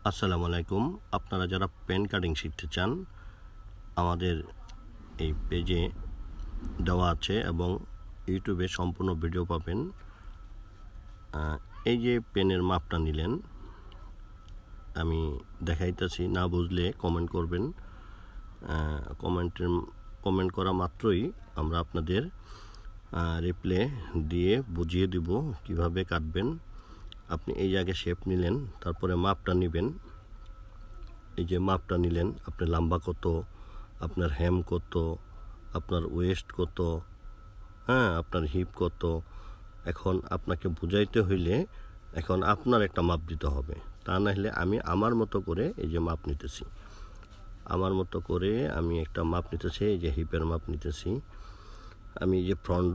আসসালামু আলাইকুম। আপনারা যারা পেন কাটিং শিখতে চান আমাদের এই পেজে দেওয়া আছে এবং ইউটিউবে সম্পূর্ণ ভিডিও পাবেন। এই যে পেনের মাপটা নিলেন, আমি দেখাইতেছি, না বুঝলে কমেন্ট করবেন। কমেন্ট করা মাত্রই আমরা আপনাদের রিপ্লে দিয়ে বুঝিয়ে দিব কিভাবে কাটবেন। আপনি এই জায়গায় শেপ নিলেন, তারপরে মাপটা নেবেন। এই যে মাপটা নিলেন, আপনার লম্বা কত, আপনার হেম কত, আপনার ওয়েস্ট কত, আপনার হিপ কত। এখন আপনাকে বুঝাইতে হইলে এখন আপনার একটা মাপ দিতে হবে, তা না হলে আমি আমার মতো করে এই যে মাপ নিতেছি, আমার মতো করে আমি একটা মাপ নিতেছি। এই যে হিপের মাপ নিতেছি আমি, এই যে ফ্রন্ট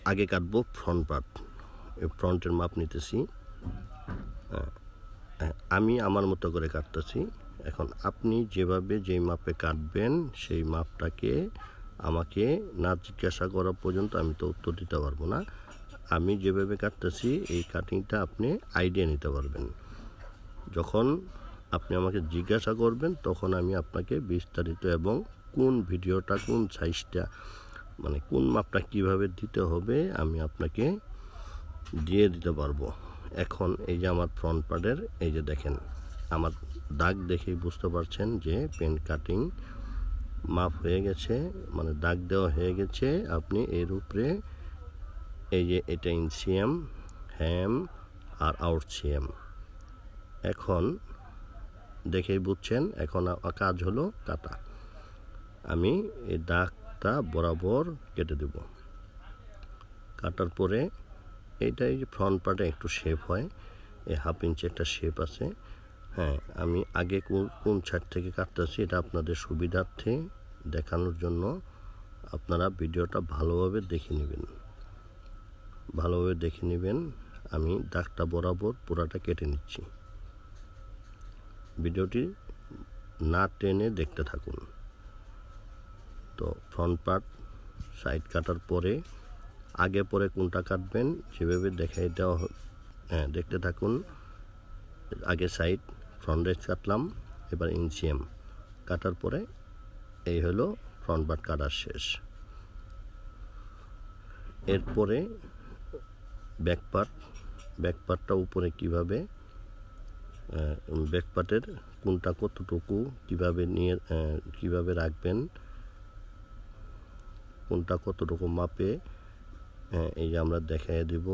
আগে কাটবো ফ্রন্ট পার্ট, এই ফ্রন্টের মাপ নিতেছি। আমি আমার মতো করে কাটতেছি। এখন আপনি যেভাবে যেই মাপে কাটবেন সেই মাপটাকে আমাকে না জিজ্ঞাসা করা পর্যন্ত আমি তো উত্তর দিতে পারবো না। আমি যেভাবে কাটতেছি এই কাটিংটা আপনি আইডিয়া নিতে পারবেন। যখন আপনি আমাকে জিজ্ঞাসা করবেন তখন আমি আপনাকে বিস্তারিত এবং কোন ভিডিওটা, কোন সাইজটা, মানে কোন মাপটা কিভাবে দিতে হবে আমি আপনাকে দিয়ে দিতে পারবো। এখন এই যে আমার ফ্রন্ট পার্টের এই যে দেখেন, আমার দাগ দেখেই বুঝতে পারছেন যে পেন কাটিং মাপ হয়ে গেছে, মানে দাগ দেওয়া হয়ে গেছে। আপনি এর উপরে এই যে এটা ইনসিএম, হ্যাম আর আউট সিএম, এখন দেখেই বুঝছেন। এখন কাজ হলো কাটা। আমি এই দাগটা বরাবর কেটে দেব। কাটার পরে এইটাই যে ফ্রন্ট পার্টে একটু শেপ হয়, এই হাফ ইঞ্চি একটা শেপ আছে। আমি আগে কোন সাইড থেকে কাটতেছি এটা আপনাদের সুবিধার্থে দেখানোর জন্য আপনারা ভিডিওটা ভালোভাবে দেখে নেবেন। আমি দাগটা বরাবর পুরাটা কেটে নিচ্ছি। ভিডিওটি না টেনে দেখতে থাকুন। তো ফ্রন্ট পার্ট সাইড কাটার পরে আগে পরে কোনটা কাটবেন সেভাবে দেখাই দেওয়া, দেখতে থাকুন। আগে সাইড ফ্রন্ট রেজ কাটলাম, এবার ইনসিএম কাটার পরে এই হলো ফ্রন্ট পার্ট কাটার শেষ। এরপরে ব্যাক পার্টটা উপরে কিভাবে, ব্যাক পার্টের কোনটা কতটুকু কিভাবে রাখবেন, কোনটা কতটুকু মাপে, এই যে আমরা দেখাই দেব।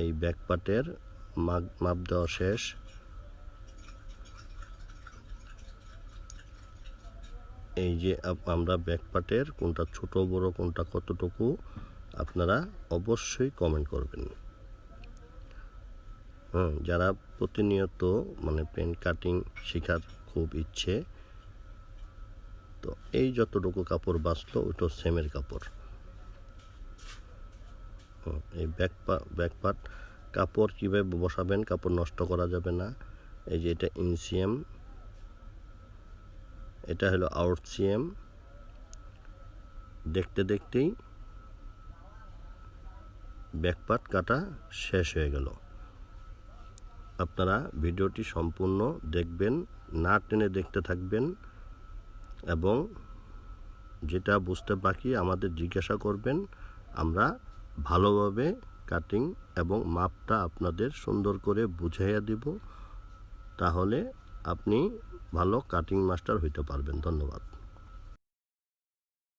এই ব্যাক পার্টের মাপ দেওয়া শেষ। এই যে আমরা ব্যাক পার্টের কোনটা ছোট বড়, কোনটা কতটুকু, আপনারা অবশ্যই কমেন্ট করবেন। যারা প্রতিনিয়ত মানে পেন কাটিং শেখার খুব ইচ্ছে, তো এই যতটুকু কাপড় বাঁচলো ওটা সেমের কাপড়। এই ব্যাক পার্ট কাপড় কীভাবে বসাবেন, কাপড় নষ্ট করা যাবে না। এই যে এটা ইনসিএম, এটা হলো আউট সিএম। দেখতে দেখতেই ব্যাক পার্ট কাটা শেষ হয়ে গেল। আপনারা ভিডিওটি সম্পূর্ণ দেখবেন, না টেনে দেখতে থাকবেন এবং যেটা বুঝতে বাকি আমাদের জিজ্ঞাসা করবেন। আমরা ভালোভাবে কাটিং এবং মাপটা আপনাদের সুন্দর করে বুঝাইয়া দিব, তাহলে আপনি ভালো কাটিং মাস্টার হইতে পারবেন। ধন্যবাদ।